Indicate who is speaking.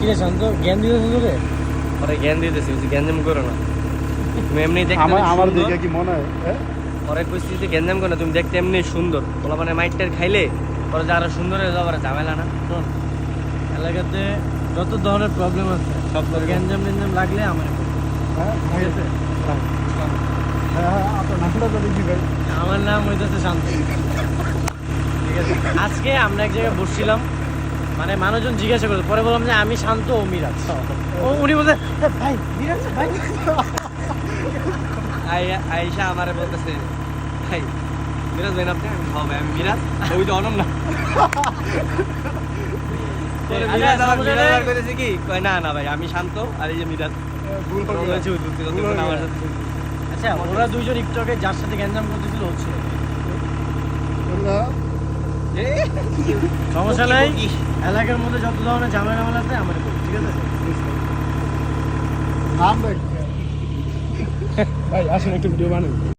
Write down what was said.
Speaker 1: কি রে শান্ত জ্ঞান দিতেছ তোকে?
Speaker 2: পরে জ্ঞান দিতেছি, জ্ঞানজাম করো না তুমি। এমনি দেখতে
Speaker 3: আমার দেখে কি মনে হয়?
Speaker 2: পরে কইছি যে জ্ঞানজাম করো না, তুমি দেখতে এমনি সুন্দর। বলা মানে মাইটটার খাইলে পরে যে আরো সুন্দর হয়ে যাবে, ঝামেলা না।
Speaker 1: শোন, এলাকাতে যত ধরনের প্রবলেম আছে
Speaker 2: সব
Speaker 1: গ্যাঞ্জাম টেঞ্জাম লাগলে আমার ঠিক আছে?
Speaker 3: আপনার নামটা তো দেখি ভাই।
Speaker 1: আমার নাম হইতেছে শান্ত, ঠিক আছে? আজকে আমরা এক জায়গায় বসছিলাম, মানে মানুষজন জিজ্ঞাসা করতো, পরে বললাম যে আমি শান্ত ও মিরাজ। উনি বলতে ভাই মিরাজ ভাই।
Speaker 2: আয়েশা আমারে বলতেছে, ভাই মিরাজ ভাই না আপনি? আমি হ্যাঁ ভাই আমি মিরাজ। ওই তো অনম না। পরে মিরাজ আবার কইতেছে কি, কয় না না ভাই আমি শান্ত, আর এই যে মিরাজ।
Speaker 3: ভুল
Speaker 2: ও
Speaker 3: হয়ে
Speaker 2: বলেছে
Speaker 3: গেছে।
Speaker 2: যতক্ষণ আমার সাথে
Speaker 1: আচ্ছা, ওরা দুইজন একটু আগে যার সাথে গ্যাঞ্জাম করতেছিল হচ্ছে সমস্যা নাই। এলাকার মধ্যে যত ধরনের ঝামেলা আছে আমার ঠিক আছে?
Speaker 3: নাম দেখ ভাই, আসেন একটু ভিডিও বানাই।